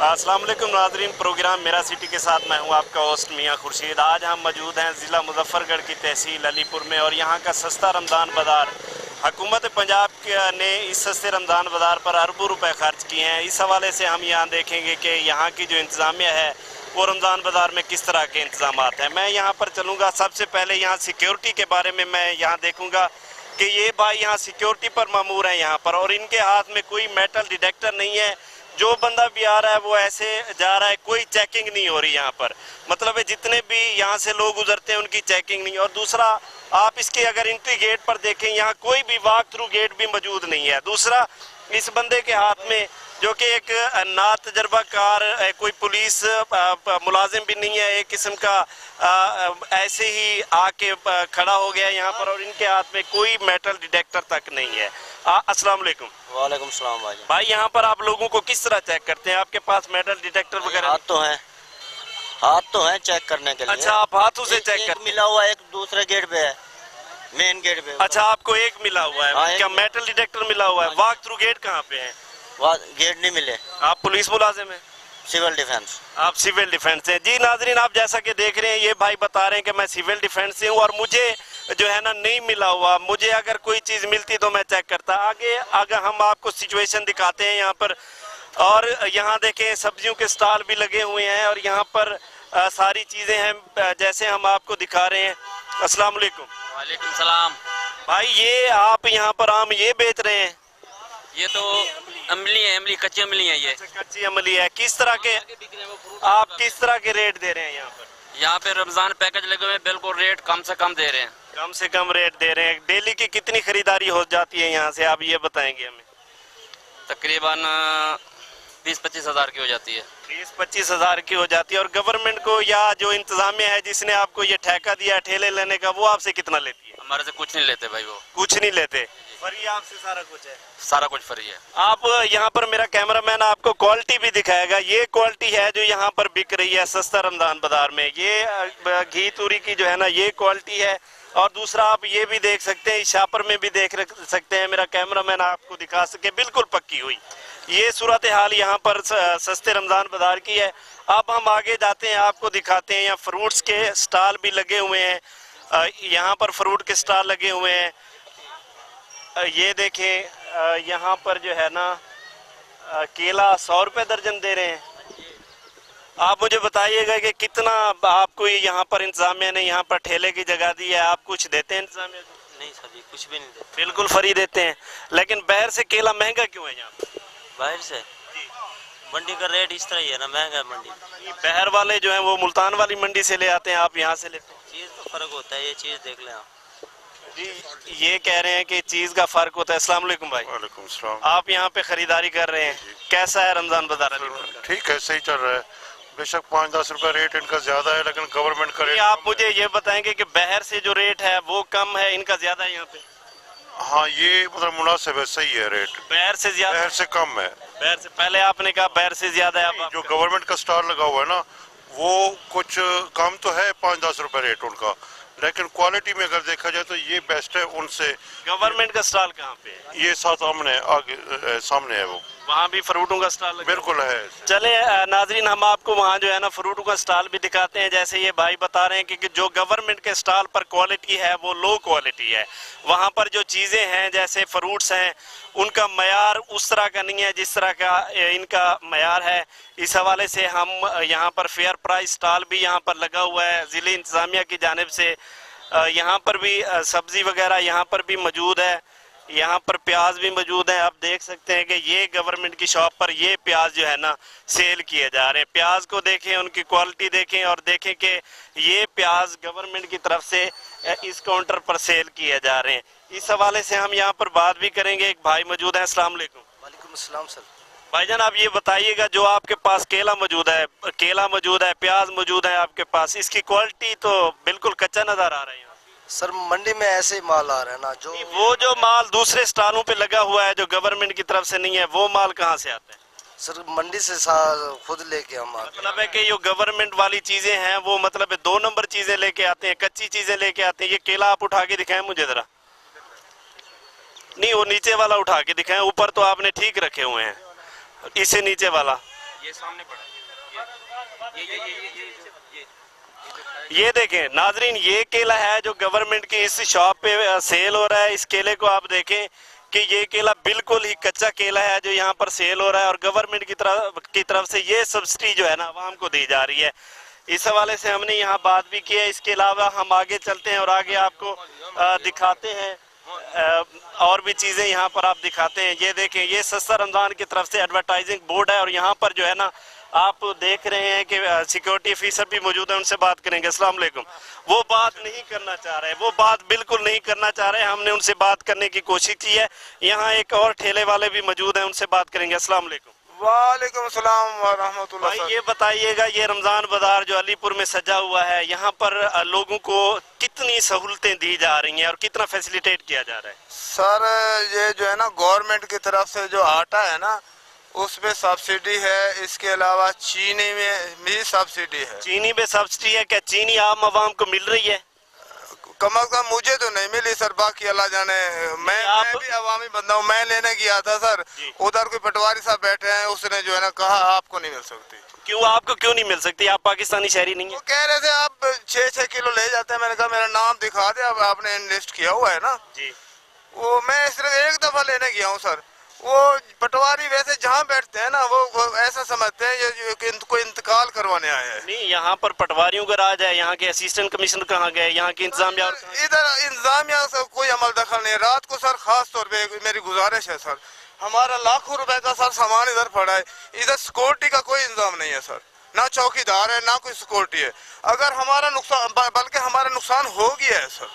अस्सलाम वालेकुम नाज़रीन, प्रोग्राम मेरा सिटी के साथ मैं हूं आपका होस्ट मियां खुर्शीद। आज हम मौजूद हैं ज़िला मुजफ्फरगढ़ की तहसील अलीपुर में और यहां का सस्ता रमज़ान बाज़ार। हुकूमत पंजाब ने इस सस्ते रमज़ान बाज़ार पर अरबों रुपए खर्च किए हैं। इस हवाले से हम यहाँ देखेंगे कि यहाँ की जो इंतज़ामिया है वो रमज़ान बाज़ार में किस तरह के इंतज़ाम हैं। मैं यहाँ पर चलूँगा, सबसे पहले यहाँ सिक्योरिटी के बारे में मैं यहाँ देखूँगा कि ये भाई यहाँ सिक्योरिटी पर मामूर हैं यहाँ पर, और इनके हाथ में कोई मेटल डिटेक्टर नहीं है। जो बंदा भी आ रहा है वो ऐसे जा रहा है, कोई चेकिंग नहीं हो रही यहाँ पर। मतलब है जितने भी यहाँ से लोग गुजरते हैं उनकी चेकिंग नहीं। और दूसरा, आप इसके अगर एंट्री गेट पर देखें, यहाँ कोई भी वॉक थ्रू गेट भी मौजूद नहीं है। दूसरा, इस बंदे के हाथ में जो कि एक ना तजर्बाकार कोई पुलिस मुलाजिम भी नहीं है, एक किस्म का ऐसे ही आके खड़ा हो गया यहाँ पर, और इनके हाथ में कोई मेटल डिटेक्टर तक नहीं है। अस्सलाम वालेकुम। वालेकुम सलाम भाई। भाई यहाँ पर आप लोगों को किस तरह चेक करते हैं? आपके पास मेटल डिटेक्टर वगैरह? हाथ तो है चेक करने के लिए। अच्छा, आप हाथों से चेक करते हैं? मिला हुआ एक दूसरे गेट पे है, मेन गेट पे। अच्छा, आपको एक मिला हुआ है? क्या मेटल डिटेक्टर मिला हुआ है? वॉक थ्रू गेट कहाँ पे है? गेट नहीं मिले। आप पुलिस मुलाजिम हैं? Civil defence. आप सिविल डिफेंस से? जी नाजरीन, आप जैसा कि देख रहे हैं, ये भाई बता रहे हैं कि मैं सिविल डिफेंस से हूँ और मुझे जो है ना नहीं मिला हुआ। मुझे अगर कोई चीज़ मिलती तो मैं चेक करता। आगे अगर हम आपको सिचुएशन दिखाते हैं यहाँ पर, और यहाँ देखें सब्जियों के स्टॉल भी लगे हुए हैं और यहाँ पर सारी चीज़ें हैं जैसे हम आपको दिखा रहे हैं। अस्सलाम वालेकुम। वालेकुम सलाम। भाई ये आप यहाँ पर आम ये बेच रहे हैं? ये तो अमली है, अमली कच्ची अमली है। ये कच्ची अमली है। किस तरह के आप किस तरह के रेट दे रहे हैं यहाँ पर? यहाँ पे रमजान पैकेज लगे हुए हैं, बिल्कुल रेट कम से कम दे रहे हैं। कम से कम रेट दे रहे हैं। डेली की कितनी खरीदारी हो जाती है यहाँ से, आप ये बताएंगे हमें? तकरीबन 20-25 हज़ार की हो जाती है। 20-25 हज़ार की हो जाती है। और गवर्नमेंट को या जो इंतजामिया है जिसने आपको ये ठेका दिया है ठेले लेने का, वो आपसे कितना लेती है? हमारे से कुछ नहीं लेते भाई, वो कुछ नहीं लेते। फ्री आपसे सारा कुछ है? सारा कुछ फ्री है। आप यहाँ पर, मेरा कैमरामैन आपको क्वालिटी भी दिखाएगा। ये क्वालिटी है जो यहाँ पर बिक रही है सस्ता रमजान बाजार में। ये घी तूरी की जो है ना, ये क्वालिटी है। और दूसरा, आप ये भी देख सकते हैं, शापर में भी देख सकते हैं, मेरा कैमरामैन आपको दिखा सके, बिल्कुल पक्की हुई ये सूरत हाल यहाँ पर सस्ते रमजान बाजार की है। अब हम आगे जाते हैं, आपको दिखाते हैं। यहाँ फ्रूट्स के स्टॉल भी लगे हुए हैं। यहाँ पर फ्रूट के स्टॉल लगे हुए हैं। ये देखें, यहाँ पर जो है ना केला 100 रुपये दर्जन दे रहे हैं। आप मुझे बताइएगा कि कितना आपको यहाँ पर इंतजामिया ने यहाँ पर ठेले की जगह दी है? आप कुछ देते हैं इंतजामिया को? नहीं सर जी, कुछ भी नहीं देते। बिल्कुल फ्री देते हैं। लेकिन बाहर से केला महंगा क्यों है यहाँ पर? बाहर से मंडी का रेट इस तरह ही है ना, महंगा है मंडी। बाहर वाले जो हैं वो मुल्तान वाली मंडी से ले आते हैं, आप यहाँ से लेते हैं? चीज़ तो फर्क होता है, ये चीज़ देख लें आप जी। ये कह रहे हैं कि चीज़ का फर्क होता है। अस्सलाम वालेकुम भाई। वालेकुम सलाम। आप यहाँ पे खरीदारी कर रहे हैं, कैसा है रमजान बाजार? ठीक है, सही चल रहा है। बेशक 5-10 रुपए रेट इनका ज्यादा है, लेकिन गवर्नमेंट का रेट आप मुझे ये बताएंगे कि बाहर से जो रेट है वो कम है, इनका ज्यादा है यहाँ पे? हाँ, ये मतलब मुनासिब है, सही है रेट। बाहर से ज्यादा? बाहर से कम है। बाहर से, पहले आपने कहा बाहर से ज्यादा है। जो गवर्नमेंट का स्टॉल लगा हुआ है ना, वो कुछ कम तो है 5-10 रुपए रेट उनका, लेकिन क्वालिटी में अगर देखा जाए तो ये बेस्ट है उनसे। गवर्नमेंट का स्टॉल कहाँ पे है? ये सामने आगे सामने है, वो वहाँ भी फ्रूटों का स्टॉल बिल्कुल है। चले नाजरीन, हम आपको वहाँ जो है ना फ्रूटों का स्टॉल भी दिखाते हैं। जैसे ये भाई बता रहे हैं कि जो गवर्नमेंट के स्टॉल पर क्वालिटी है वो लो क्वालिटी है। वहाँ पर जो चीज़ें हैं जैसे फ्रूट्स हैं, उनका मयार उस तरह का नहीं है जिस तरह का इनका मयार है। इस हवाले से हम यहाँ पर फेयर प्राइस स्टॉल भी यहाँ पर लगा हुआ है ज़िले इंतज़ामिया की जानिब से। यहाँ पर भी सब्ज़ी वगैरह यहाँ पर भी मौजूद है। यहाँ पर प्याज भी मौजूद है। आप देख सकते हैं कि ये गवर्नमेंट की शॉप पर ये प्याज जो है ना सेल किए जा रहे हैं। प्याज को देखें, उनकी क्वालिटी देखें और देखें कि ये प्याज गवर्नमेंट की तरफ से इस काउंटर पर सेल किए जा रहे हैं। इस हवाले से हम यहाँ पर बात भी करेंगे। एक भाई मौजूद है। अस्सलाम वालेकुम। वालेकुम अस्सलाम सर। भाईजान, आप ये बताइएगा, जो आपके पास केला मौजूद है, प्याज मौजूद है आपके पास, इसकी क्वालिटी तो बिल्कुल कच्चा नज़र आ रहा है। सर मंडी में ऐसे ही माल आ रहा है ना, जो वो जो माल दूसरे स्टॉलों पे लगा हुआ है जो गवर्नमेंट की तरफ से नहीं है, वो माल कहाँ से आता है? सर मंडी से खुद लेके हम आते हैं। मतलब है कि जो गवर्नमेंट वाली चीजें हैं वो मतलब 2 नंबर चीजें लेके आते हैं, कच्ची चीजें लेके आते हैं। ये केला आप उठा के दिखाएं मुझे जरा। नहीं, वो नीचे वाला उठा के दिखाएं, ऊपर तो आपने ठीक रखे हुए हैं। इससे नीचे वाला ये सामने पड़ा ये ये देखें नाजरीन, ये केला है जो गवर्नमेंट की इस शॉप पे सेल हो रहा है। इस केले को आप देखें कि ये केला बिल्कुल ही कच्चा केला है जो यहाँ पर सेल हो रहा है, और गवर्नमेंट की तरफ से ये सब्सिडी जो है ना आवाम को दी जा रही है। इस हवाले से हमने यहाँ बात भी की है। इसके अलावा हम आगे चलते हैं और आगे आपको दिखाते हैं और भी चीज़ें यहाँ पर आप दिखाते हैं। ये देखें, ये सस्ता रमज़ान की तरफ से एडवर्टाइजिंग बोर्ड है, और यहाँ पर जो है ना आप देख रहे हैं कि सिक्योरिटी ऑफिसर भी मौजूद है, उनसे बात करेंगे। अस्सलाम वालेकुम। वो बात नहीं करना चाह रहे, वो बात बिल्कुल नहीं करना चाह रहे। हमने उनसे बात करने की कोशिश की है। यहाँ एक और ठेले वाले भी मौजूद हैं, उनसे बात करेंगे। अस्सलाम वालेकुम। वालेकुम सलाम व रहमतुल्लाह। भाई ये बताइएगा, ये रमज़ान बाजार जो अलीपुर में सजा हुआ है, यहाँ पर लोगों को कितनी सहूलतें दी जा रही हैं और कितना फैसिलिटेट किया जा रहा है? सर ये जो है ना गवर्नमेंट की तरफ से जो आटा है ना उसमें सब्सिडी है, इसके अलावा चीनी में भी सब्सिडी है। चीनी में सब्सिडी है? क्या चीनी आम आवाम को मिल रही है? कम अज कम मुझे तो नहीं मिली सर, बाकी अल्लाह जाने। मैं भी अवामी बंदा हूँ, मैं लेने गया था सर, उधर कोई पटवारी साहब बैठे हैं, उसने जो है ना कहा आपको नहीं मिल सकती। क्यों आपको क्यों नहीं मिल सकती? आप पाकिस्तानी शहरी नहीं है? वो कह रहे थे आप 6-6 किलो ले जाते हैं। मैंने कहा मेरा नाम दिखा दे, अब आपने इनलिस्ट किया हुआ है ना जी। वो मैं सिर्फ एक दफा लेने गया हूँ सर। वो पटवारी वैसे जहाँ बैठते हैं ना वो ऐसा समझते हैं ये कोई इंतकाल करवाने आए हैं। नहीं, यहाँ पर पटवारियों का राज है। यहाँ के असिस्टेंट कमिश्नर कहाँ गए? यहाँ के इंतजामिया इधर इंतजामिया से कोई अमल दखल नहीं है। रात को सर खास तौर पे मेरी गुजारिश है सर, हमारा लाखों रुपए का सर सामान इधर पड़ा है, इधर सिक्योरिटी का कोई इंतजाम नहीं है सर, ना चौकीदार है ना कोई सिक्योरिटी है। अगर हमारा नुकसान, बल्कि हमारा नुकसान हो गया है सर।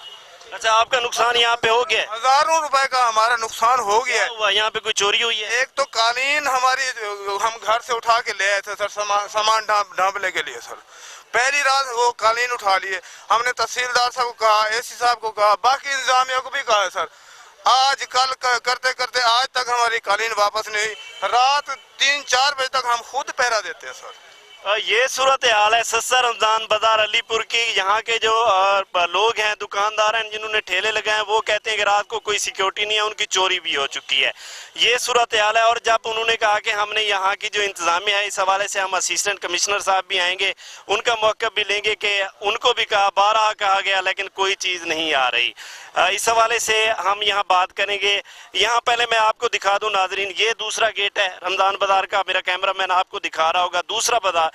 अच्छा, आपका नुकसान यहाँ पे हो गया? हजारों रुपए का हमारा नुकसान हो गया है। यहाँ पे कोई चोरी हुई है? एक तो कालीन हमारी हम घर से उठा के ले आए थे सर, सामान ढांपने के लिए सर। पहली रात वो कालीन उठा लिए, हमने तहसीलदार साहब को कहा, एसी साहब को कहा, बाकी इंतजामिया को भी कहा है सर। आज कल करते करते आज तक हमारी कालीन वापस नहीं हुई। रात 3-4 बजे तक हम खुद पहरा देते हैं सर। ये सूरत हाल है सस्ता रमजान बाजार अलीपुर की। यहाँ के जो लोग हैं, दुकानदार हैं जिन्होंने ठेले लगाए हैं, वो कहते हैं कि रात को कोई सिक्योरिटी नहीं है, उनकी चोरी भी हो चुकी है। ये सूरत हाल है। और जब उन्होंने कहा कि हमने यहाँ की जो इंतजामिया है, इस हवाले से हम असिस्टेंट कमिश्नर साहब भी आएंगे, उनका मौक़िफ़ भी लेंगे कि उनको भी कहा, 12 कहा गया लेकिन कोई चीज़ नहीं आ रही। इस हवाले से हम यहाँ बात करेंगे। यहाँ पहले मैं आपको दिखा दूँ नाजरीन, ये दूसरा गेट है रमज़ान बाजार का। मेरा कैमरा मैन आपको दिखा रहा होगा, दूसरा बाजार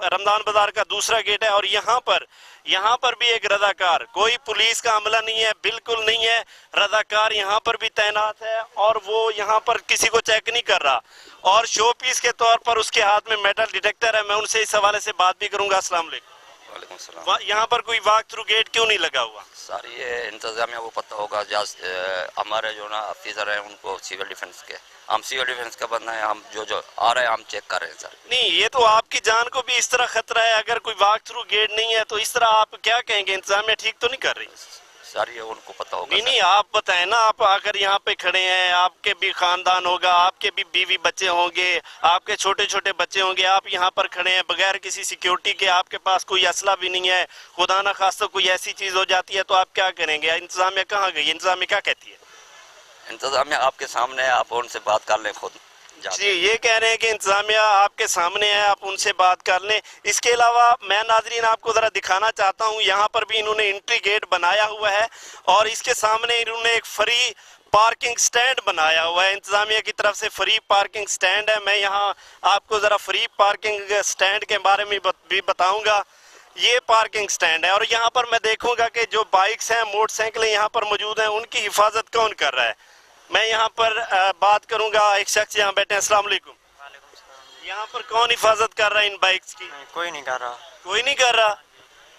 रमज़ान बाजार का दूसरा गेट है। और यहाँ पर भी एक रज़ाकार, कोई पुलिस का अमला नहीं है, बिल्कुल नहीं है। रज़ाकार यहाँ पर भी तैनात है और वो यहाँ पर किसी को चेक नहीं कर रहा, और शो पीस के तौर पर उसके हाथ में मेटल डिटेक्टर है। मैं उनसे इस हवाले से बात भी करूँगा। अस्सलाम वालेकुम। वालेकुम सलाम। यहाँ पर कोई वॉक थ्रू गेट क्यों नहीं लगा हुआ? सर ये इंतजामिया वो पता होगा, हमारे जो ना ऑफिसर हैं उनको सिविल डिफेंस के, हम सिविल डिफेंस का बंदा है, हम जो आ रहे हैं हम चेक कर रहे हैं सर। नहीं, ये तो आपकी जान को भी इस तरह खतरा है। अगर कोई वॉक थ्रू गेट नहीं है तो इस तरह आप क्या कहेंगे? इंतजामिया ठीक तो नहीं कर रही? सर ये उनको पता होगा। नहीं, आप बताएं ना। आप अगर यहाँ पे खड़े हैं, आपके भी खानदान होगा, आपके भी बीवी बच्चे होंगे, आपके छोटे छोटे बच्चे होंगे, आप यहाँ पर खड़े हैं बगैर किसी सिक्योरिटी के, आपके पास कोई असला भी नहीं है, खुदा ना खास्ता कोई ऐसी चीज़ हो जाती है तो आप क्या करेंगे? इंतजामिया कहाँ गई? इंतजामिया क्या कहती है? इंतजामिया आपके सामने है, आप उनसे बात कर लें खुद। जी, ये कह रहे हैं कि इंतजामिया आपके सामने है, आप उनसे बात कर लें। इसके अलावा मैं नाजरीन आपको ज़रा दिखाना चाहता हूँ, यहाँ पर भी इन्होंने एंट्री गेट बनाया हुआ है और इसके सामने इन्होंने एक फ्री पार्किंग स्टैंड बनाया हुआ है। इंतजामिया की तरफ से फ्री पार्किंग स्टैंड है। मैं यहाँ आपको ज़रा फ्री पार्किंग स्टैंड के बारे में भी बताऊँगा। ये पार्किंग स्टैंड है और यहाँ पर मैं देखूँगा कि जो बाइक्स हैं, मोटरसाइकिलें यहाँ पर मौजूद हैं, उनकी हिफाजत कौन कर रहा है। मैं यहाँ पर बात करूंगा। एक शख्स यहाँ बैठे हैं। अस्सलाम वालेकुम। यहाँ पर कौन हिफाजत कर रहा है इन बाइक्स की? कोई नहीं कर रहा। कोई नहीं कर रहा?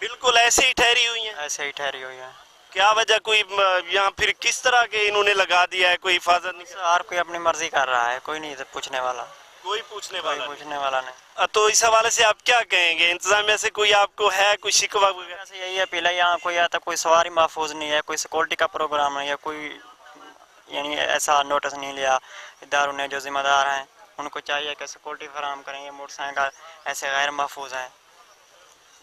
बिल्कुल ऐसे ही ठहरी हुई हैं? ऐसे ही ठहरी हुई है। क्या वजह? कोई यहाँ फिर किस तरह के इन्होंने लगा दिया है? कोई हिफाजत नहीं? हर कोई अपनी मर्जी कर रहा है, कोई नहीं पूछने वाला। कोई पूछने वाला नहीं। तो इस हवाले से आप क्या कहेंगे? इंतजामिया से कोई आपको है कोई शिकवा वगैरह? से यही अपील है, यहाँ कोई आता, कोई सवारी महफूज नहीं है, कोई सिक्योरिटी का प्रोग्राम नहीं है, कोई यानी ऐसा नोटिस नहीं लिया। इदारों ने जो जिम्मेदार हैं उनको चाहिए कि सिक्योरिटी फराहम करें। ये मोटरसाइकिल ऐसे गैर महफूज हैं।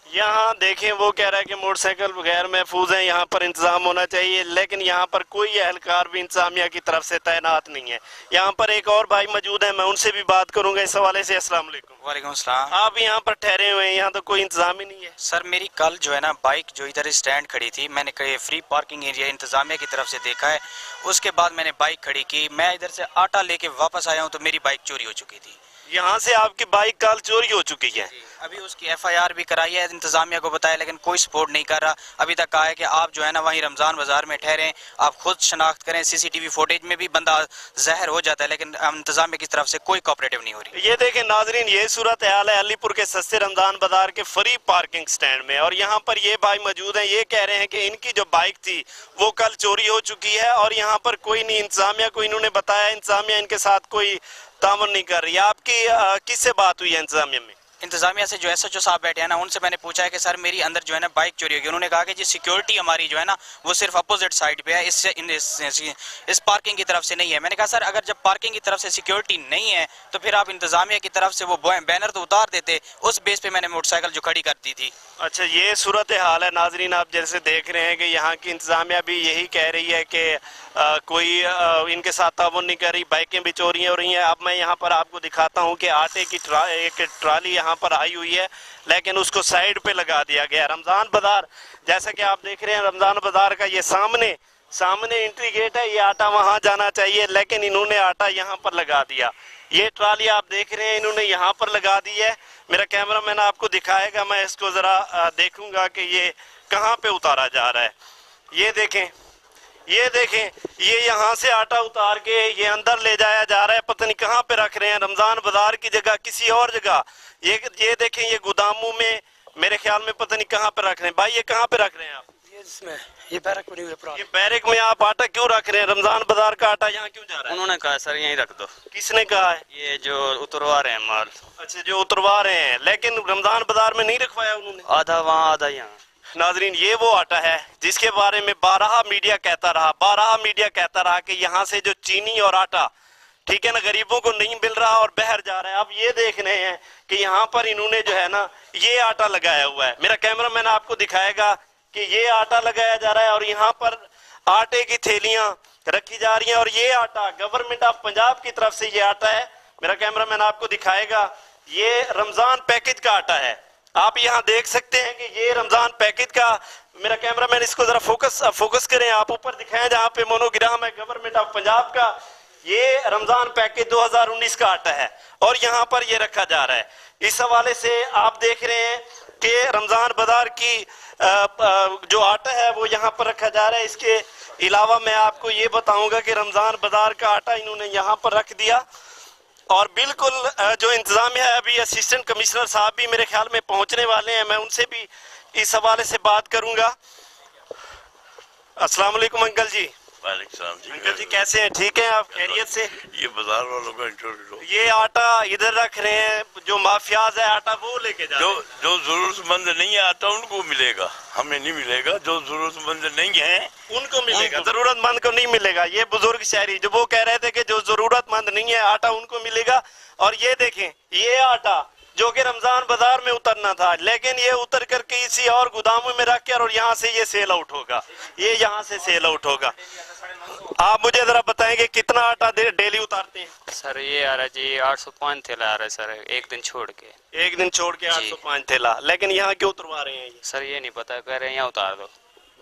यहाँ देखें, वो कह रहा है कि मोटरसाइकिल गैर महफूज है, यहाँ पर इंतजाम होना चाहिए, लेकिन यहाँ पर कोई एहलकार भी इंतजामिया की तरफ से तैनात नहीं है। यहाँ पर एक और भाई मौजूद है, मैं उनसे भी बात करूंगा इस हवाले से। अस्सलाम वालेकुम। वालेकुम सलाम। आप यहाँ पर ठहरे हुए हैं, यहाँ तो कोई इंतजाम ही नहीं है। सर मेरी कल जो है ना बाइक जो इधर स्टैंड खड़ी थी, मैंने कहीं फ्री पार्किंग एरिया इंतजामिया की तरफ से देखा है, उसके बाद मैंने बाइक खड़ी की, मैं इधर से आटा लेके वापस आया हूँ तो मेरी बाइक चोरी हो चुकी थी। यहाँ से आपकी बाइक कल चोरी हो चुकी है। अभी उसकी FIR भी कराई है, इंतजामिया को बताया, लेकिन कोई सपोर्ट नहीं कर रहा। अभी तक कहा है कि आप जो है ना वहीं रमज़ान बाज़ार में ठहरें, आप खुद शनाख्त करें, CCTV फुटेज में भी बंदा ज़ाहिर हो जाता है, लेकिन इंतजामिया की तरफ से कोई कोऑपरेटिव नहीं हो रही। ये देखें नाजरीन, ये सूरत हाल है अलीपुर के सस्ते रमज़ान बाजार के फ्री पार्किंग स्टैंड में, और यहाँ पर ये भाई मौजूद हैं, ये कह रहे हैं कि इनकी जो बाइक थी वो कल चोरी हो चुकी है और यहाँ पर कोई नहीं, इंतजामिया को इन्होंने बताया, इंतजामिया इनके साथ कोई तामुन नहीं कर रही। आपकी किससे बात हुई है इंतजामिया में? इंतजामिया से जो SHO साहब बैठे हैं ना, उनसे मैंने पूछा है कि सर मेरी अंदर जो है ना बाइक चोरी होगी। उन्होंने कहा कि जी सिक्योरिटी हमारी जो है ना वो सिर्फ अपोजिट साइड पे है, इस पार्किंग की तरफ से नहीं है। मैंने कहा सर अगर जब पार्किंग की तरफ से सिक्योरिटी नहीं है तो फिर आप इंतजामिया की तरफ से वो बैनर तो उतार देते, उस बेस पे मैंने मोटरसाइकिल जो खड़ी कर दी थी। अच्छा, ये सूरत हाल है नाजरीन, आप जैसे देख रहे हैं कि यहाँ की इंतजामिया भी यही कह रही है कि कोई इनके साथ ताउन नहीं कर रही, बाइकें भी चोरी हो रही हैं। अब मैं यहाँ पर आपको दिखाता हूँ कि आटे की एक ट्राली यहाँ पर आई हुई है, लेकिन उसको साइड पे लगा दिया गया। रमज़ान बाजार जैसा कि आप देख रहे हैं, रमज़ान बाजार का ये सामने एंट्री गेट है, ये आटा वहाँ जाना चाहिए, लेकिन इन्होंने आटा यहाँ पर लगा दिया। ये ट्राली आप देख रहे हैं इन्होंने यहाँ पर लगा दी है। मेरा कैमरामैन आपको दिखाएगा, मैं इसको ज़रा देखूंगा कि ये कहाँ पे उतारा जा रहा है। ये देखें, ये यहाँ से आटा उतार के ये अंदर ले जाया जा रहा है, पता नहीं कहाँ पे रख रहे हैं, रमज़ान बाजार की जगह किसी और जगह। ये देखें, ये गोदामों में मेरे ख्याल में पता नहीं कहाँ पे रख रहे हैं। भाई ये कहाँ पे रख रहे हैं आप? ये बैरक बनी हुई है। ये बैरक में आप आटा क्यों रख रहे हैं? रमज़ान बाजार का आटा यहाँ क्यों जा रहा है? उन्होंने कहा सर यहीं रख दो। किसने कहा है? ये जो उतरवा रहे हैं माल। अच्छा, जो उतरवा रहे हैं, लेकिन रमज़ान बाजार में नहीं रखवाया उन्होंने। आधा वहाँ आधा यहाँ। नाजरीन, ये वो आटा है जिसके बारे में 12 मीडिया कहता रहा कि यहाँ से जो चीनी और आटा, ठीक है ना, गरीबों को नहीं मिल रहा और बहर जा रहा है। अब ये देख रहे हैं कि यहाँ पर इन्होंने जो है ना ये आटा लगाया हुआ है। मेरा कैमरामैन आपको दिखाएगा कि ये आटा लगाया जा रहा है और यहाँ पर आटे की थैलियां रखी जा रही हैं, और ये आटा गवर्नमेंट ऑफ पंजाब की तरफ से ये आटा है। मेरा कैमरामैन आपको दिखाएगा, ये रमजान पैकेज का आटा है। आप यहाँ देख सकते हैं कि ये रमजान पैकेज का, मेरा कैमरामैन इसको जरा फोकस करें, आप ऊपर दिखाएं जहाँ पे मोनोग्राम है गवर्नमेंट ऑफ पंजाब का। ये रमजान पैकेज 2019 का आटा है और यहाँ पर ये रखा जा रहा है। इस हवाले से आप देख रहे हैं कि रमजान बाजार की जो आटा है वो यहाँ पर रखा जा रहा है। इसके अलावा मैं आपको ये बताऊंगा कि रमजान बाजार का आटा इन्होंने यहाँ पर रख दिया, और बिल्कुल जो इंतजामिया है, अभी असिस्टेंट कमिश्नर साहब भी मेरे ख्याल में पहुंचने वाले हैं, मैं उनसे भी इस हवाले से बात करूंगा। अस्सलाम वालेकुम अंकल जी। वालेकुम जी। अंकल जी कैसे हैं? ठीक हैं आप? खैरियत से? ये बाजार वालों का इंटरव्यू। ये आटा इधर रख रहे हैं, जो माफियाज है आटा वो लेके जा रहे हैं। जो जरूरतमंद नहीं है आटा उनको मिलेगा, हमें नहीं मिलेगा। जो जरूरतमंद नहीं है उनको मिलेगा, जरूरतमंद को नहीं मिलेगा। ये बुजुर्ग शहरी जो वो कह रहे थे कि जो जरूरतमंद नहीं है आटा उनको मिलेगा। और ये देखें, ये आटा जो कि रमजान बाजार में उतरना था, लेकिन ये उतर करके इसी और गोदामों में रख के और यहाँ से ये सेल आउट होगा, ये यहाँ से सेल आउट होगा। आप मुझे जरा बताएंगे कितना आटा डेली उतारते हैं? सर ये आ रहा है जी 805 थैला आ रहा है सर, एक दिन छोड़ के। एक दिन छोड़ के 805 थैला, लेकिन यहाँ क्यों उतरवा रहे हैं ये? सर ये नहीं पता, कह रहे हैं यहाँ उतार दो।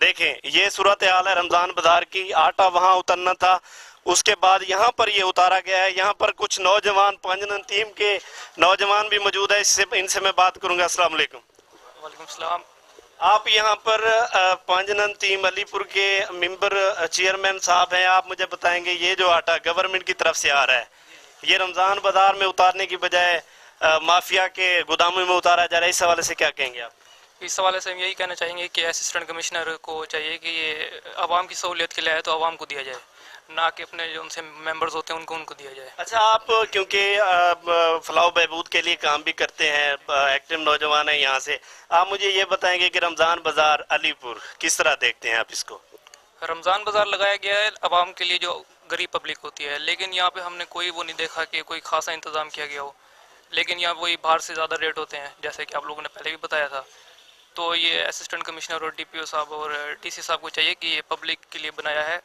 देखें, ये सूरत हाल है रमजान बाजार की। आटा वहाँ उतरना था, उसके बाद यहाँ पर ये उतारा गया है। यहाँ पर कुछ नौजवान, पांजनन टीम के नौजवान भी मौजूद है, इनसे मैं बात करूंगा। अस्सलाम वालेकुम। वालेकुम सलाम। आप यहाँ पर पांजनन टीम अलीपुर के मेंबर चेयरमैन साहब हैं, आप मुझे बताएंगे ये जो आटा गवर्नमेंट की तरफ से आ रहा है, ये रमजान बाजार में उतारने की बजाय माफिया के गोदामों में उतारा जा रहा है, इस हवाले से क्या कहेंगे आप? इस हवाले से हम यही कहना चाहेंगे कि असिस्टेंट कमिश्नर को चाहिए कि ये आवाम की सहूलियत के लिए है तो आवाम को दिया जाए, ना कि अपने जो उनसे मेंबर्स होते हैं उनको दिया जाए। अच्छा, आप क्योंकि फलाह बहबूद के लिए काम भी करते हैं, एक्टिव नौजवान हैं यहाँ से, आप मुझे ये बताएंगे कि रमज़ान बाज़ार अलीपुर किस तरह देखते हैं आप इसको? रमज़ान बाज़ार लगाया गया है आवाम के लिए जो गरीब पब्लिक होती है, लेकिन यहाँ पे हमने कोई वो नहीं देखा कि कोई खासा इंतज़ाम किया गया हो। लेकिन यहाँ वही बाहर से ज़्यादा रेट होते हैं, जैसे कि आप लोगों ने पहले भी बताया था। तो ये असिस्टेंट कमिश्नर और DPO साहब और DC साहब को चाहिए कि ये पब्लिक के लिए बनाया है,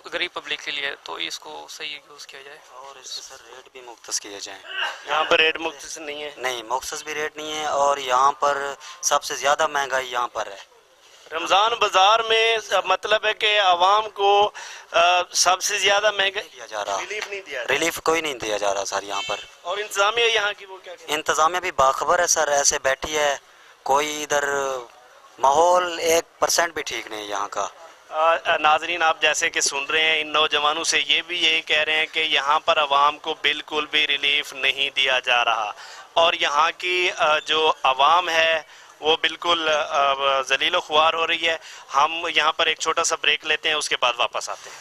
गरीब पब्लिक के लिए, तो इसको सही यूज़ किया जाए। और इससे सर रेट भी मुख्तस किए जाएँ। यहाँ पर रेट मुख्तस नहीं है? नहीं, मुख्तस भी रेट नहीं है, और यहाँ पर सबसे ज़्यादा महंगाई यहाँ पर है। रमज़ान बाज़ार में मतलब है कि आवाम को सबसे ज़्यादा महंगा दिया जा रहा, रिलीफ नहीं दिया, रिलीफ कोई नहीं दिया जा रहा सर यहाँ पर। और इंतज़ामिया यहाँ की वो क्या कहती है? इंतज़ामिया भी बाखबर है सर, ऐसे बैठी है, कोई इधर माहौल 1% भी ठीक नहीं है यहाँ का। नाजरीन, आप जैसे कि सुन रहे हैं, इन नौजवानों से ये भी यही कह रहे हैं कि यहाँ पर आवाम को बिल्कुल भी रिलीफ नहीं दिया जा रहा, और यहाँ की जो आवाम है वो बिल्कुल ज़लील ख्वार हो रही है। हम यहाँ पर एक छोटा सा ब्रेक लेते हैं, उसके बाद वापस आते हैं।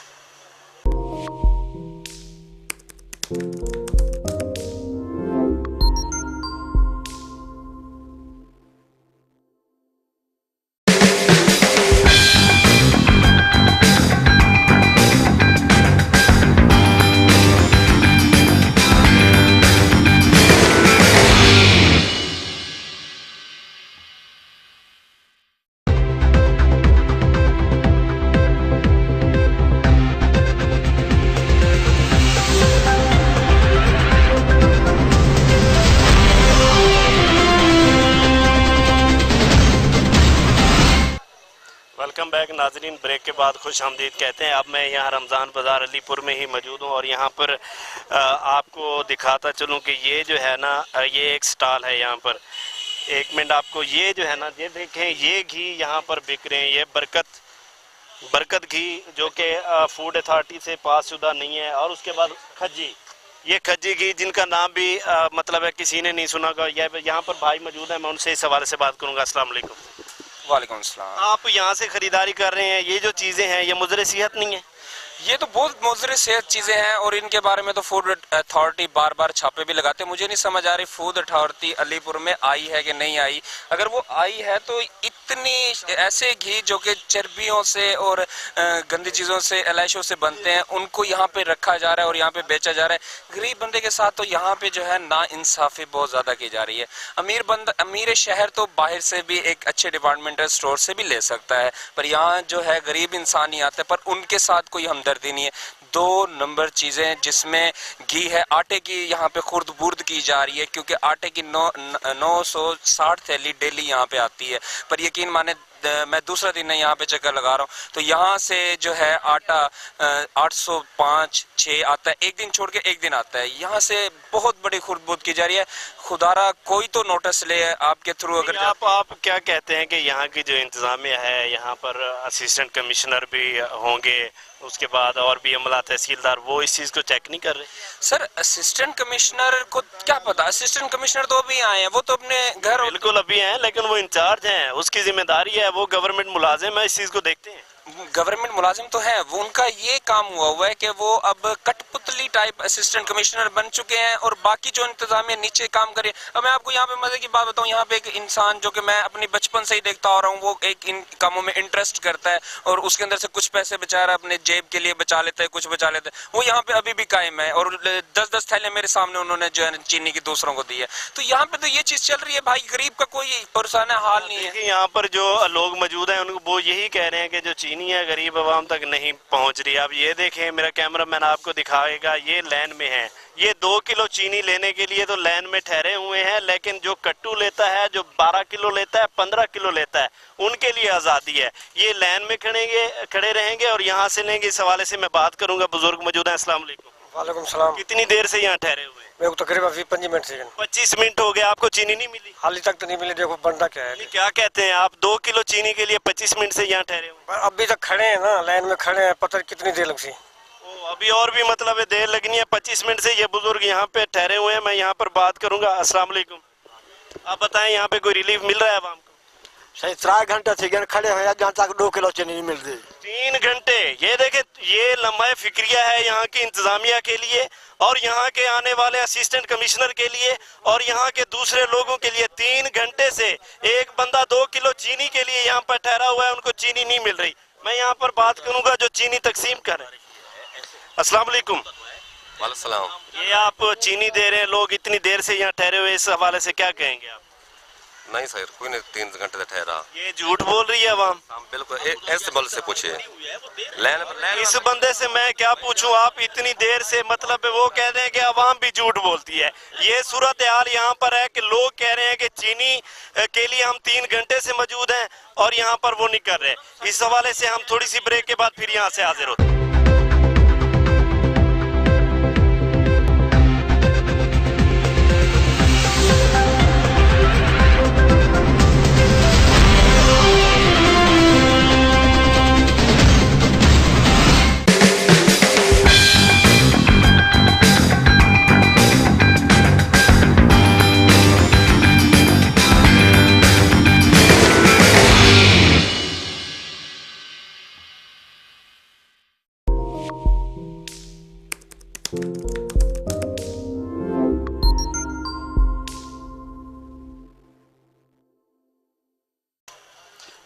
वेलकम बैक नाजरीन, ब्रेक के बाद खुश आमदीद कहते हैं। अब मैं यहाँ रमज़ान बाज़ार अलीपुर में ही मौजूद हूँ, और यहाँ पर आपको दिखाता चलूँ कि ये जो है ना, ये एक स्टॉल है यहाँ पर। एक मिनट, आपको ये जो है ना, ये देखें, ये घी यहाँ पर बिक रहे हैं, ये बरकत घी जो कि फूड अथॉरिटी से पास शुदा नहीं है। और उसके बाद खज्जी, ये खज्जी घी जिनका नाम भी मतलब है किसी ने नहीं सुना होगा। यहाँ पर भाई मौजूद है, मैं उनसे इस हवाले से बात करूँगा। अस्सलाम वालेकुम। वालेकुम सलाम। आप यहाँ से ख़रीदारी कर रहे हैं, ये जो चीज़ें हैं ये मुज़र सेहत नहीं है? ये तो बहुत मुज़र सेहत चीज़ें हैं, और इनके बारे में तो फूड अथॉरिटी बार बार छापे भी लगाते हैं। मुझे नहीं समझ आ रही फूड अथॉरिटी अलीपुर में आई है कि नहीं आई। अगर वो आई है तो इतनी ऐसे घी जो कि चर्बियों से और गंदी चीज़ों से, एलाइशों से बनते हैं, उनको यहाँ पे रखा जा रहा है और यहाँ पे बेचा जा रहा है। गरीब बंदे के साथ तो यहाँ पे जो है ना इंसाफ़ी बहुत ज़्यादा की जा रही है। अमीर शहर तो बाहर से भी एक अच्छे डिपार्टमेंटल स्टोर से भी ले सकता है, पर यहाँ जो है गरीब इंसान ही आते हैं, पर उनके साथ कोई हमदर्दी नहीं है। 2 नंबर चीज़ें जिसमें घी है, आटे की यहाँ पे खुर्द बुर्द की जा रही है, क्योंकि आटे की 960 थैली डेली यहाँ पे आती है। पर यकीन माने मैं दूसरा दिन यहाँ पे चक्कर लगा रहा हूँ तो यहाँ से जो है आटा 805-6 आता है, एक दिन छोड़ के एक दिन आता है। यहाँ से बहुत बड़ी खुर्द की जा रही है। खुदारा कोई तो नोटिस ले आपके थ्रू। अगर आप क्या कहते हैं कि यहाँ की जो इंतज़ामिया है, यहाँ पर असिस्टेंट कमिश्नर भी होंगे, उसके बाद और भी अमला तहसीलदार, वो इस चीज़ को चेक नहीं कर रहे? सर असिस्टेंट कमिश्नर को क्या पता, असिस्टेंट कमिश्नर तो अभी आए हैं, वो तो अपने घर बिल्कुल अभी हैं, लेकिन वो इंचार्ज हैं, उसकी जिम्मेदारी है, वो गवर्नमेंट मुलाजिम है, इस चीज़ को देखते हैं। गवर्नमेंट मुलाजिम तो है, वो उनका ये काम हुआ है कि वो अब कठपुतली टाइप असिस्टेंट कमिश्नर बन चुके हैं, और बाकी जो इंतजामिया नीचे काम करे। अब मैं आपको यहाँ पे मजे की बात बताऊँ, यहाँ पे एक इंसान जो कि मैं अपनी बचपन से ही देखता आ रहा हूँ, वो एक इन कामों में इंटरेस्ट करता है और उसके अंदर से कुछ पैसे बेचारा अपने जेब के लिए बचा लेता है, कुछ बचा लेता है, वो यहाँ पे अभी भी कायम है। और 10-10 थैले मेरे सामने उन्होंने जो है चीनी की दूसरों को दी है। तो यहाँ पे तो ये चीज़ चल रही है भाई, गरीब का कोई परेशान हाल नहीं है। यहाँ पर जो लोग मौजूद हैं उनको वो यही कह रहे हैं कि जो चीनी है गरीब आवाम तक नहीं पहुंच रही। आप ये देखें, मेरा कैमरामैन आपको दिखाएगा, ये लाइन में है, ये 2 किलो चीनी लेने के लिए तो लाइन में ठहरे हुए हैं, लेकिन जो कट्टू लेता है, जो 12 किलो लेता है, 15 किलो लेता है, उनके लिए आज़ादी है। ये लाइन में खड़े रहेंगे और यहाँ से लेंगे। इस हवाले से मैं बात करूँगा, बुजुर्ग मौजूद हैं। अस्सलाम वालेकुम। वालेकुम सलाम। कितनी देर से यहाँ ठहरे हुए? मेरे को तकरीबन 25 मिनट से। 25 मिनट हो गया, आपको चीनी नहीं मिली? हाल तक तो नहीं मिली। देखो बनता क्या है। क्या कहते हैं आप, 2 किलो चीनी के लिए 25 मिनट से यहाँ ठहरे हुए? अभी तक खड़े हैं ना, लाइन में खड़े हैं, पता कितनी देर लग सी। अभी और भी मतलब है देर लगनी है। 25 मिनट से ये बुजुर्ग यहाँ पे ठहरे हुए हैं, मैं यहाँ पर बात करूँगा। अस्सलाम वालेकुम। आप बताएं, यहाँ पे कोई रिलीफ मिल रहा है आवाम को? सही 3 घंटे से खड़े हुए, जहाँ तक 2 किलो चीनी नहीं मिल रही। 3 घंटे। ये देखे, ये लम्हा फिक्रिया है यहाँ की इंतजामिया के लिए, और यहाँ के आने वाले असिस्टेंट कमिश्नर के लिए, और यहाँ के दूसरे लोगों के लिए। 3 घंटे से एक बंदा 2 किलो चीनी के लिए यहाँ पर ठहरा हुआ है, उनको चीनी नहीं मिल रही। मैं यहाँ पर बात करूँगा जो चीनी तकसीम कर रहे हैं। अस्सलाम वालेकुम। वालेकुम। ये आप चीनी दे रहे हैं, लोग इतनी देर से यहाँ ठहरे हुए, इस हवाले से क्या कहेंगे आप? नहीं सर, कोई नहीं 3 घंटे से ठहरा। ये झूठ बोल रही है अवाम? हम बिल्कुल ऐसे बल से पूछिए। इस बंदे से मैं क्या पूछूं, आप इतनी देर से, मतलब वो कह रहे हैं कि अवाम भी झूठ बोलती है। ये सूरत हाल यहाँ पर है कि लोग कह रहे हैं कि चीनी के लिए हम 3 घंटे से मौजूद हैं और यहाँ पर वो नहीं कर रहे। इस हवाले से हम थोड़ी सी ब्रेक के बाद फिर यहाँ से हाजिर होते हैं।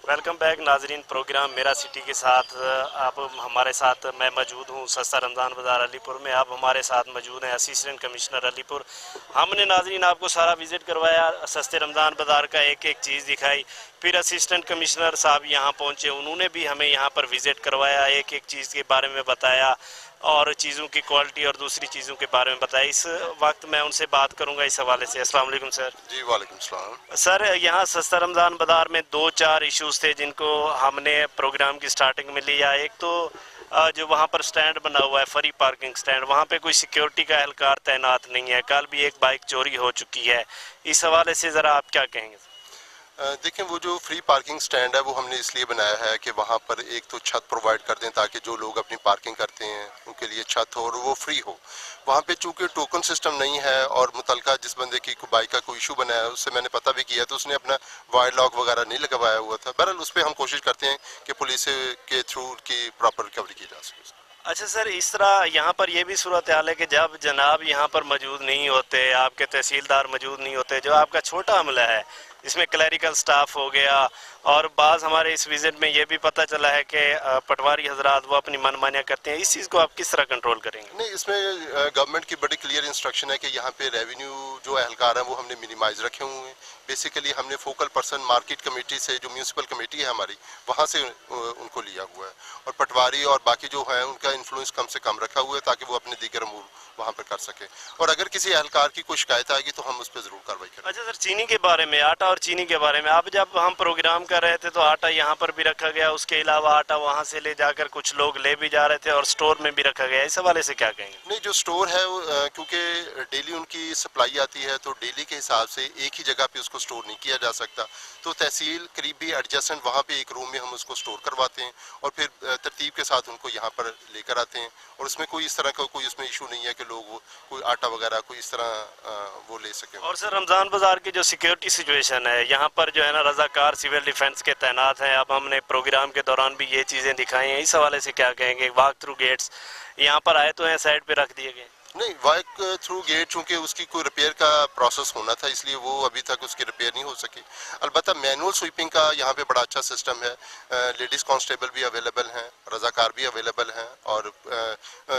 वेलकम बैक नाजरीन, प्रोग्राम मेरा सिटी के साथ। अब हमारे साथ मैं मौजूद हूँ सस्ता रमज़ान बाज़ार अलीपुर में। अब हमारे साथ मौजूद हैं असिस्टेंट कमिश्नर अलीपुर। हमने नाजरीन आपको सारा विज़िट करवाया, सस्ते रमज़ान बाज़ार का एक एक चीज़ दिखाई। फिर असिस्टेंट कमिश्नर साहब यहाँ पहुँचे, उन्होंने भी हमें यहाँ पर विज़िट करवाया, एक एक चीज़ के बारे में बताया और चीज़ों की क्वालिटी और दूसरी चीज़ों के बारे में बताया। इस वक्त मैं उनसे बात करूंगा इस हवाले से। अस्सलाम वालेकुम सर। जी वालेकुम सलाम। सर, यहाँ सस्ता रमज़ान बाज़ार में 2-4 इश्यूज़ थे जिनको हमने प्रोग्राम की स्टार्टिंग में लिया। एक तो जो वहाँ पर स्टैंड बना हुआ है, फ्री पार्किंग स्टैंड, वहाँ पे कोई सिक्योरिटी का एहलकार तैनात नहीं है। कल भी एक बाइक चोरी हो चुकी है। इस हवाले से ज़रा आप क्या कहेंगे? देखें, वो जो फ्री पार्किंग स्टैंड है वो हमने इसलिए बनाया है कि वहाँ पर एक तो छत प्रोवाइड कर दें ताकि जो लोग अपनी पार्किंग करते हैं उनके लिए छत हो और वो फ्री हो। वहाँ पे चूँकि टोकन सिस्टम नहीं है और मुतलका जिस बंदे की बाइक का कोई इशू बनाया है उससे मैंने पता भी किया तो उसने अपना वाइड लॉक वगैरह नहीं लगवाया हुआ था। बहरहाल उस पर हम कोशिश करते हैं कि पुलिस के थ्रू की प्रॉपर रिकवरी की जा सके। अच्छा सर, इस तरह यहाँ पर ये भी सूरत हाल है कि जब जनाब यहाँ पर मौजूद नहीं होते, आपके तहसीलदार मौजूद नहीं होते, जो आपका छोटा अमला है इसमें क्लैरिकल स्टाफ हो गया और बाज़ हमारे इस विज़िट में ये भी पता चला है कि पटवारी हजरात वो अपनी मनमानियाँ करते हैं, इस चीज़ को आप किस तरह कंट्रोल करेंगे? नहीं, इसमें गवर्नमेंट की बड़ी क्लियर इंस्ट्रक्शन है कि यहाँ पे रेवेन्यू जो एहलकार हैं वो हमने मिनिमाइज रखे हुए हैं। बेसिकली हमने फोकल पर्सन मार्केट कमेटी से, जो म्यूनसिपल कमेटी है हमारी, वहाँ से उनको लिया हुआ है और पटवारी और बाकी जो है उनका इन्फ्लुएंस कम से कम रखा हुआ है ताकि वो अपने दीगर अमूर वहाँ पर कर सके। और अगर किसी एहलकार की कोई शिकायत आएगी तो हम उस पर ज़रूर कार्रवाई करेंगे। अच्छा सर, चीनी के बारे में, आटा और चीनी के बारे में, अब जब हम प्रोग्राम कर रहे थे तो आटा यहाँ पर भी रखा गया, उसके अलावा आटा वहाँ से ले जाकर कुछ लोग ले भी जा रहे थे और स्टोर में भी रखा गया। इस हवाले से क्या कहेंगे? नहीं, जो स्टोर है क्योंकि डेली उनकी सप्लाई आती है तो डेली के हिसाब से एक ही जगह पे उसको स्टोर नहीं किया जा सकता। तो तहसील करीबी एडजस्टेंट वहाँ पे एक रूम में हम उसको स्टोर करवाते हैं और फिर तरतीब के साथ उनको यहाँ पर लेकर आते हैं और उसमें कोई इस तरह का कोई उसमें इशू नहीं है कि लोग कोई आटा वगैरह कोई इस तरह वो ले सकें। और सर, रमज़ान बाज़ार की जो सिक्योरिटी सिचुएशन है यहाँ पर जो है ना, रज़ाकार सिविल डिफेंस के तैनात हैं। अब हमने प्रोग्राम के दौरान भी ये चीज़ें दिखाई हैं, इस हवाले से क्या कहेंगे? वॉक थ्रू गेट्स यहाँ पर आए तो हैं, साइड पे रख दिए गए? नहीं, वॉक थ्रू गेट चूँकि उसकी कोई रिपेयर का प्रोसेस होना था इसलिए वो अभी तक उसकी रिपेयर नहीं हो सकी। अलबत्ता मैनुअल स्वीपिंग का यहाँ पे बड़ा अच्छा सिस्टम है। लेडीज़ कांस्टेबल भी अवेलेबल हैं, रज़ाकार भी अवेलेबल हैं और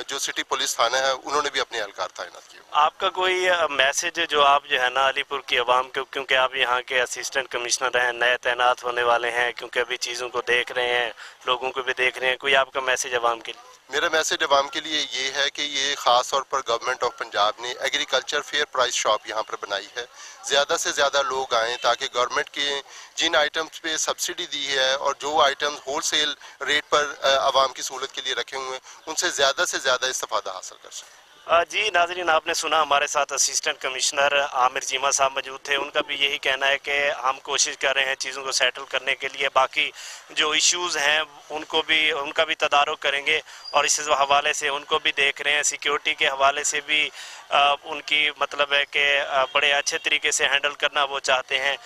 जो सिटी पुलिस थाना है उन्होंने भी अपने एहलकार तैनात किए। आपका कोई मैसेज जो आप जो है ना अलीपुर की आवाम को, क्योंकि आप यहाँ के असिस्टेंट कमिश्नर हैं, नए तैनात होने वाले हैं, क्योंकि अभी चीज़ों को देख रहे हैं, लोगों को भी देख रहे हैं, कोई आपका मैसेज आवाम के लिए? मेरा मैसेज अवाम के लिए ये है कि ये ख़ास तौर पर गवर्नमेंट ऑफ पंजाब ने एग्रीकल्चर फेयर प्राइस शॉप यहाँ पर बनाई है। ज़्यादा से ज़्यादा लोग आएँ ताकि गवर्नमेंट के जिन आइटम्स पे सब्सिडी दी है और जो आइटम्स होलसेल रेट पर आवाम की सहूलत के लिए रखे हुए हैं उनसे ज़्यादा से ज़्यादा इस्तेफादा हासिल कर सकें। जी नाजरीन, आपने सुना हमारे साथ असिस्टेंट कमिश्नर आमिर चीमा साहब मौजूद थे। उनका भी यही कहना है कि हम कोशिश कर रहे हैं चीज़ों को सेटल करने के लिए, बाकी जो इश्यूज़ हैं उनका भी तदारुक करेंगे और इस हवाले से उनको भी देख रहे हैं। सिक्योरिटी के हवाले से भी उनकी मतलब है कि बड़े अच्छे तरीके से हैंडल करना वो चाहते हैं।